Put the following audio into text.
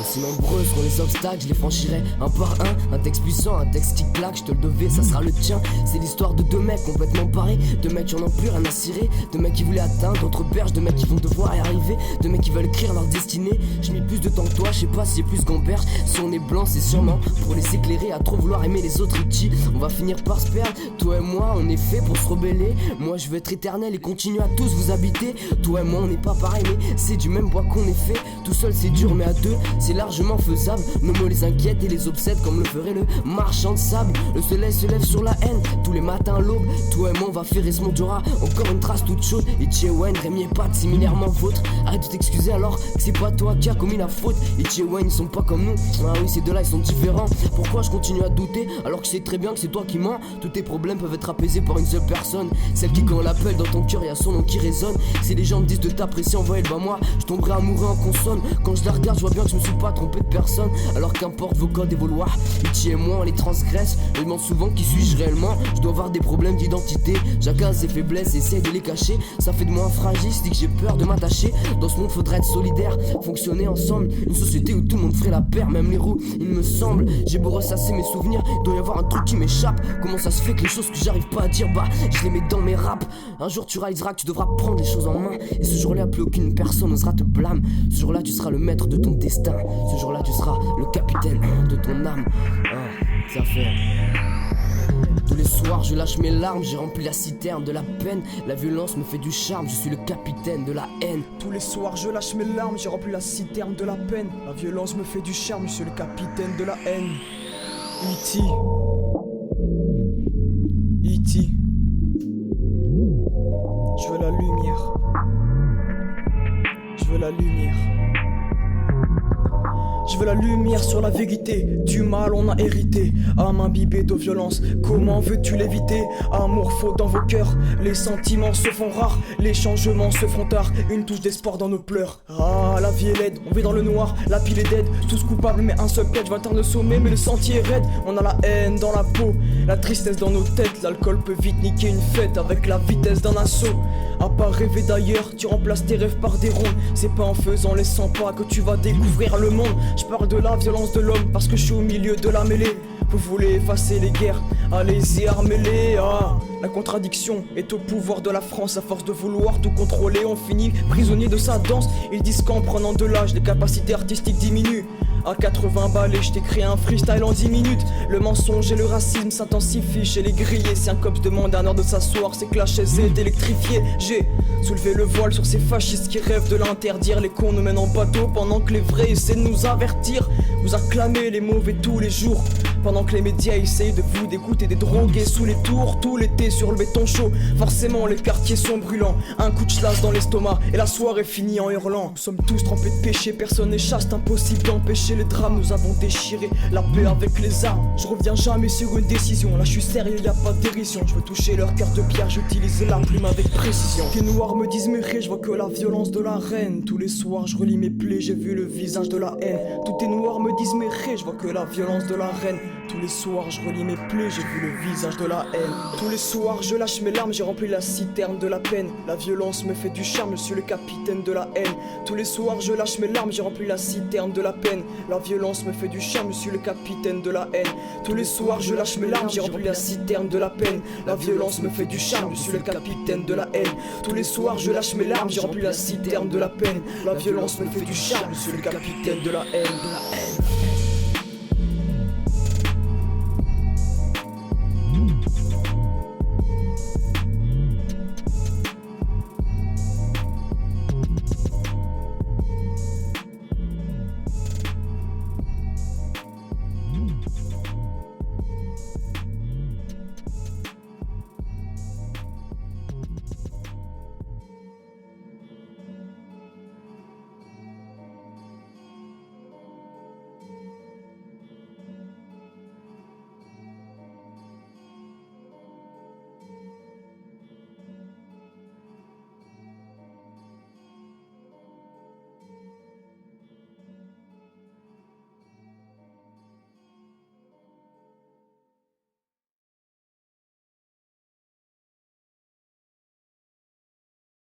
Aussi nombreux seront les obstacles, je les franchirai un par un texte puissant, un texte qui claque, je te le devais, ça sera le tien. C'est l'histoire de deux mecs complètement barrés, deux mecs qui en ont plus rien à cirer, deux mecs qui voulaient atteindre d'autres berges, deux mecs qui vont devoir y arriver, deux mecs qui veulent écrire leur destinée. J'ai mis plus de temps que toi, je sais pas si j'ai plus gamberge. Si on est blanc, c'est sûrement pour les éclairer, à trop vouloir aimer les autres outils. On va finir par se perdre, toi et moi, on est fait pour se rebeller. Moi je veux être éternel et continuer à tous vous habiter. Toi et moi on n'est pas pareil, mais c'est du même bois qu'on est fait. Tout seul c'est dur, mais à deux c'est largement faisable. Nos mots les inquiètent et les obsèdent comme le ferait le marchand de sable. Le soleil se lève sur la haine, tous les matins à l'aube. Toi et moi on va faire ce monde aura encore une trace toute chaude. Et Wayne, Rémi et Pat, similairement vôtre. Arrête de t'excuser alors que c'est pas toi qui a commis la faute. Et Wayne ils sont pas comme nous, ah oui ces deux là ils sont différents. Pourquoi je continue à douter alors que je sais très bien que c'est toi qui mens. Tous tes problèmes peuvent être apaisés par une seule personne, celle qui quand on l'appelle dans ton cœur y'a son nom qui résonne. Si les gens me disent de t'apprécier en voyelle, bah moi je tomberai amoureux en consonne. Quand je la regarde je vois bien que je me suis pas trompé de personne. Alors qu'importe vos codes et vos lois, Itchy et moi on les transgresse. Je me demande souvent qui suis-je réellement. Je dois avoir des problèmes d'identité, chacun a ses faiblesses, essaye de les cacher. Ça fait de moi un fragile, c'est que j'ai peur de m'attacher. Dans ce monde faudrait être solidaire, fonctionner ensemble. Une société où tout le monde ferait la paire, même les roues il me semble. J'ai beau ressasser mes souvenirs, il doit y avoir un truc qui m'échappe. Comment ça se fait que les choses que j'arrive pas à dire, bah je les mets dans mes raps. Un jour tu réaliseras que tu devras prendre les choses en main. Et ce jour-là plus aucune personne n'osera te blâmer. Ce jour-là tu seras le maître de ton destin. Ce jour-là tu seras le capitaine de ton âme. Ça fait. Tous les soirs je lâche mes larmes, j'ai rempli la citerne de la peine. La violence me fait du charme, je suis le capitaine de la haine. Tous les soirs je lâche mes larmes, j'ai rempli la citerne de la peine. La violence me fait du charme, je suis le capitaine de la haine. E.T. E.T. Je veux la lumière. Je veux la lumière. Je veux la lumière sur la vérité. Du mal on a hérité. Âme imbibée de violence, comment veux-tu l'éviter? Amour faux dans vos cœurs, les sentiments se font rares, les changements se font tard, une touche d'espoir dans nos pleurs. Ah la vie est laide, on vit dans le noir, la pile est dead. Tous coupables mais un seul piège va atteindre le sommet. Mais le sentier est raide, on a la haine dans la peau, la tristesse dans nos têtes. L'alcool peut vite niquer une fête avec la vitesse d'un assaut. À pas rêver d'ailleurs, tu remplaces tes rêves par des ronds. C'est pas en faisant les 100 pas que tu vas découvrir le monde. Je parle de la violence de l'homme parce que je suis au milieu de la mêlée. Vous voulez effacer les guerres, allez-y armez-les. Ah, la contradiction est au pouvoir de la France. À force de vouloir tout contrôler, on finit prisonnier de sa danse. Ils disent qu'en prenant de l'âge, les capacités artistiques diminuent. À 80 balais, je t'ai créé un freestyle en 10 minutes. Le mensonge et le racisme s'intensifient chez les grillés. Si un copse demande à un heure de s'asseoir, c'est que la chaise est électrifiée. J'ai soulevé le voile sur ces fascistes qui rêvent de l'interdire. Les cons nous mènent en bateau pendant que les vrais essaient de nous avertir. Vous acclamez les mauvais tous les jours, pendant que les médias essayent de vous d'écouter des drogués sous les tours. Tout l'été sur le béton chaud, forcément les quartiers sont brûlants. Un coup de chlasse dans l'estomac et la soirée finit en hurlant. Nous sommes tous trempés de péché, personne n'est chaste, impossible d'empêcher les drames. Nous avons déchiré la paix avec les armes. Je reviens jamais sur une décision, là je suis sérieux, y a pas de dérision. Je veux toucher leur cœur de pierre, j'utilise la plume avec précision. Les noirs me disent mes je vois que la violence de la reine. Tous les soirs je relis mes plaies, j'ai vu le visage de la haine. Tous les noirs me disent mes je vois que la violence de la reine. Tous les soirs je relis mes plaies, j'ai vu le visage de la haine. Tous les soirs je lâche mes larmes, j'ai rempli la citerne de la peine. La violence me fait du charme, je suis le capitaine de la haine. Tous les soirs je lâche mes larmes, j'ai rempli la citerne de la peine. La violence me fait du charme, je suis le capitaine de la haine. Tous les soirs je lâche mes larmes, j'ai rempli la citerne de la peine. La violence me fait du charme, je suis le capitaine de la haine. Tous les soirs je lâche mes larmes, j'ai rempli la citerne de la peine. La violence me fait du charme, je suis le capitaine de la haine.